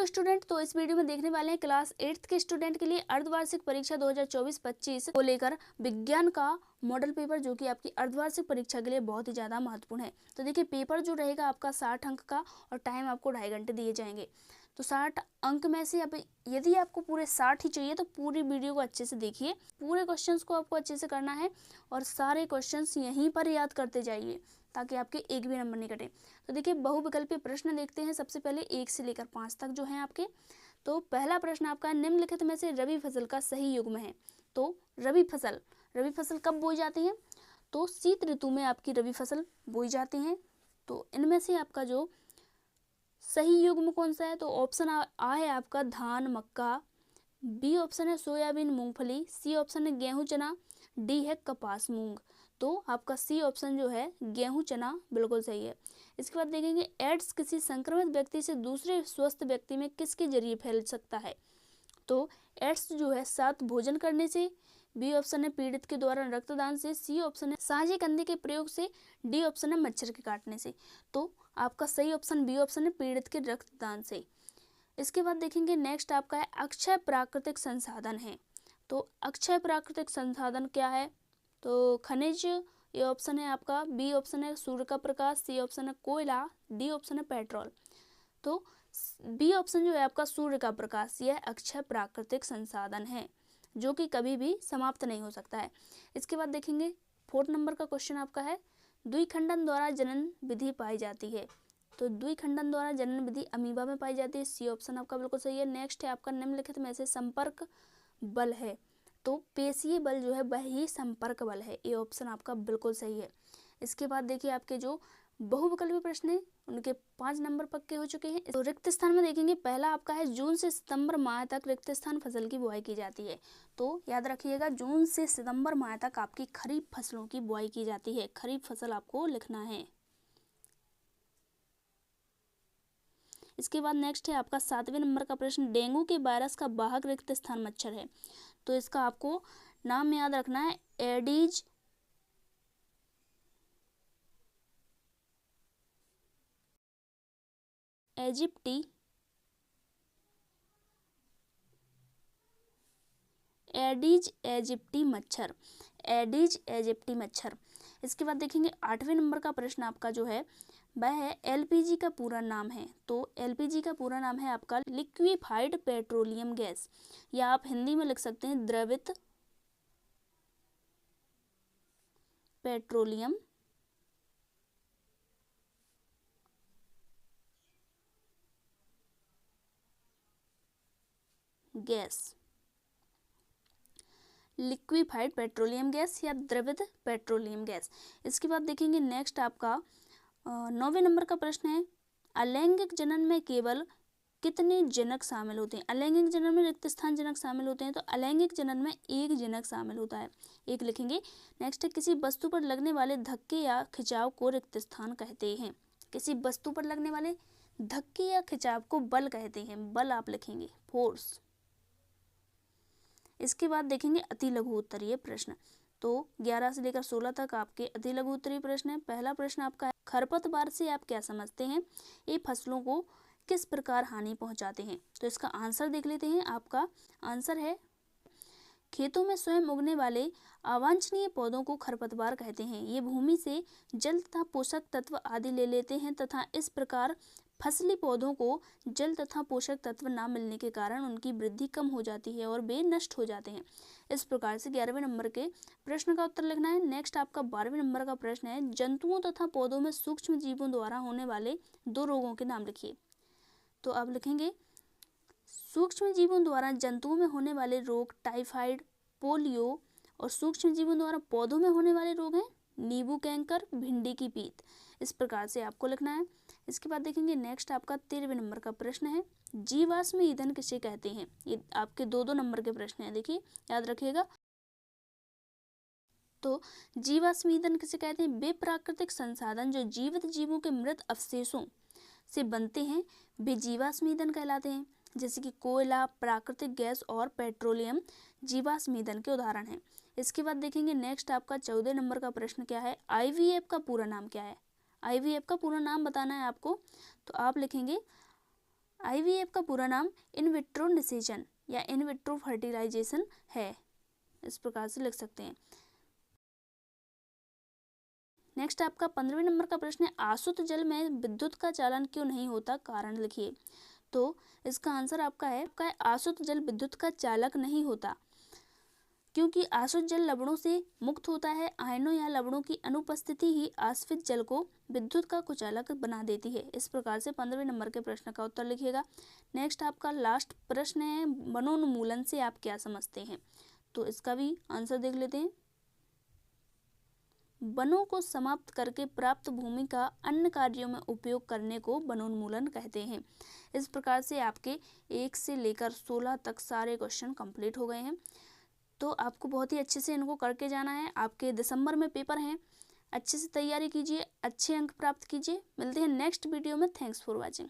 Student, तो इस video में देखने वाले हैं क्लास 8th के स्टूडेंट के लिए अर्धवार्षिक परीक्षा 2024-25 को लेकर विज्ञान का मॉडल पेपर, जो कि आपकी अर्धवार्षिक परीक्षा के लिए बहुत ही ज़्यादा महत्वपूर्ण है। तो देखिए, पेपर जो रहेगा आपका 60 अंक का और टाइम आपको 2.5 घंटे दिए जाएंगे। तो 60 अंक में से अब यदि आपको पूरे 60 ही चाहिए तो पूरी वीडियो को अच्छे से देखिए। पूरे क्वेश्चंस को आपको अच्छे से करना है और सारे क्वेश्चंस यहीं पर याद करते जाइए ताकि आपके एक भी नंबर नहीं कटे। तो देखिए, बहुविकल्पीय प्रश्न देखते हैं। सबसे पहले 1 से लेकर 5 तक जो है आपके। तो पहला प्रश्न आपका, निम्नलिखित में से रबी फसल का सही युग्म है। तो रबी फसल कब बोई जाती है? तो शीत ऋतु में आपकी रबी फसल बोई जाती है। तो इनमें से आपका जो सही युग्म कौन सा है? तो ऑप्शन आ है आपका धान मक्का, बी ऑप्शन है सोयाबीन मूंगफली, सी ऑप्शन है गेहूं चना, डी है कपास मूंग। तो आपका सी ऑप्शन जो है गेहूं चना बिल्कुल सही है। इसके बाद देखेंगे, एड्स किसी संक्रमित व्यक्ति से दूसरे स्वस्थ व्यक्ति में किसके जरिए फैल सकता है? तो एड्स जो है साथ भोजन करने से, बी ऑप्शन है पीड़ित के द्वारा रक्तदान से, सी ऑप्शन है साझे कंधे के प्रयोग से, डी ऑप्शन है मच्छर के काटने से। तो आपका सही ऑप्शन बी ऑप्शन है पीड़ित के रक्तदान से। इसके बाद देखेंगे, नेक्स्ट आपका है अक्षय प्राकृतिक संसाधन है। तो अक्षय प्राकृतिक संसाधन क्या है? तो खनिज, ये ऑप्शन है आपका, बी ऑप्शन है सूर्य का प्रकाश, सी ऑप्शन है कोयला, डी ऑप्शन है पेट्रोल। तो बी ऑप्शन जो है आपका सूर्य का प्रकाश, यह अक्षय प्राकृतिक संसाधन है जो कि कभी भी समाप्त नहीं हो सकता है। इसके बाद देखेंगे, 4 नंबर का क्वेश्चन आपका है, द्विखंडन द्वारा जनन विधि पाई जाती है। तो द्विखंडन द्वारा जनन विधि अमीबा में पाई जाती है, सी ऑप्शन आपका बिल्कुल सही है। नेक्स्ट है आपका, निम्नलिखित में से संपर्क बल है। तो पेशीय बल जो है वह ही संपर्क बल है, ये ऑप्शन आपका बिल्कुल सही है। इसके बाद देखिए, आपके जो बहुविकल्पीय प्रश्न है उनके 5 नंबर पक्के हो चुके हैं। तो रिक्त स्थान में देखेंगे, पहला आपका है जून से सितंबर माह तक रिक्त स्थान फसल की बुआई की जाती है। तो याद रखिएगा, जून से सितंबर माह तक आपकी खरीफ फसलों की बुआई की जाती है। खरीफ फसल आपको लिखना है। इसके बाद नेक्स्ट है आपका 7वें नंबर का प्रश्न, डेंगू के वायरस का वाहक रिक्त स्थान मच्छर है। तो इसका आपको नाम याद रखना है, एडीज एजिप्टी मच्छर, एडीज एजिप्टी मच्छर। इसके बाद देखेंगे, 8वें नंबर का प्रश्न आपका जो है वह है एलपीजी का पूरा नाम है। तो एलपीजी का पूरा नाम है आपका लिक्विफाइड पेट्रोलियम गैस, या आप हिंदी में लिख सकते हैं द्रवित petroleum gas, liquefied petroleum gas या द्रवित पेट्रोलियम गैस। इसके बाद देखेंगे, नेक्स्ट आपका 9वें नंबर का प्रश्न है, अलैंगिक जनन में केवल कितने जनक शामिल होते हैं? अलैंगिक जनन में रिक्त स्थान जनक शामिल होते हैं। तो अलैंगिक जनन में एक जनक शामिल होता है, एक लिखेंगे। नेक्स्ट है, किसी वस्तु पर लगने वाले धक्के या खिंचाव को रिक्त स्थान कहते हैं। किसी वस्तु पर लगने वाले धक्के या खिंचाव को बल कहते हैं, बल आप लिखेंगे फोर्स। इसके बाद देखेंगे अति लघु उत्तरीय प्रश्न। तो 11 से लेकर 16 तक आपके अति लघु उत्तरीय प्रश्न है। पहला प्रश्न आपका है, खरपतवार से आप क्या समझते हैं? ये फसलों को किस प्रकार हानि पहुंचाते हैं? तो इसका आंसर देख लेते हैं। आपका आंसर है, खेतों में स्वयं उगने वाले अवांछनीय पौधों को खरपतवार कहते हैं। ये भूमि से जल तथा पोषक तत्व आदि ले लेते हैं तथा इस प्रकार फसली पौधों को जल तथा पोषक तत्व न मिलने के कारण उनकी वृद्धि कम हो जाती है और वे नष्ट हो जाते हैं। इस प्रकार से 11वें नंबर के प्रश्न का उत्तर लिखना है। नेक्स्ट आपका 12वें नंबर का प्रश्न है, जंतुओं तथा पौधों में सूक्ष्म जीवों द्वारा होने वाले 2 रोगों के नाम लिखिए। तो आप लिखेंगे, सूक्ष्म जीवों द्वारा जंतुओं में होने वाले रोग टाइफाइड, पोलियो, और सूक्ष्म जीवों द्वारा पौधों में होने वाले रोग हैं नींबू कैंकर, भिंडी की पीत। इस प्रकार से आपको लिखना है। इसके बाद देखेंगे, नेक्स्ट आपका 13वें नंबर का प्रश्न है, जीवाश्म ईंधन किसे कहते हैं? ये आपके 2-2 नंबर के प्रश्न हैं, देखिए याद रखिएगा। तो जीवाश्म ईंधन किसे कहते हैं? वे प्राकृतिक संसाधन जो जीवित जीवों के मृत अवशेषों से बनते हैं वे जीवाश्म ईंधन कहलाते हैं। जैसे कि कोयला, प्राकृतिक गैस और पेट्रोलियम जीवाश्म ईंधन के उदाहरण हैं। इसके बाद देखेंगे, नेक्स्ट आपका 14 नंबर का प्रश्न क्या है, आईवीएफ का पूरा नाम क्या है? आईवीएफ का पूरा नाम बताना है आपको। तो आप लिखेंगे IVF का पूरा नाम इन विट्रो निषेचन या इन विट्रो फर्टिलाइजेशन है, इस प्रकार से लिख सकते हैं। नेक्स्ट आपका 15वें नंबर का प्रश्न है, आसुत जल में विद्युत का चालन क्यों नहीं होता, कारण लिखिए। तो इसका आंसर आपका है आसुत जल विद्युत का चालक नहीं होता क्योंकि आसुत जल लवणों से मुक्त होता है। आयनों या लवणों की अनुपस्थिति ही आसवित जल को विद्युत का कुचालक बना देती है। इस प्रकार से 15वें नंबर के प्रश्न का उत्तर लिखिएगा। नेक्स्ट आपका लास्ट प्रश्न है, वनोन्मूलन से आप क्या समझते हैं, तो इसका भी आंसर देख लेते हैं। वनों को समाप्त करके प्राप्त भूमि का अन्य कार्यों में उपयोग करने को वनोन्मूलन कहते हैं। इस प्रकार से आपके 1 से लेकर 16 तक सारे क्वेश्चन कंप्लीट हो गए हैं। तो आपको बहुत ही अच्छे से इनको करके जाना है। आपके दिसंबर में पेपर हैं, अच्छे से तैयारी कीजिए, अच्छे अंक प्राप्त कीजिए। मिलते हैं नेक्स्ट वीडियो में। Thanks for watching.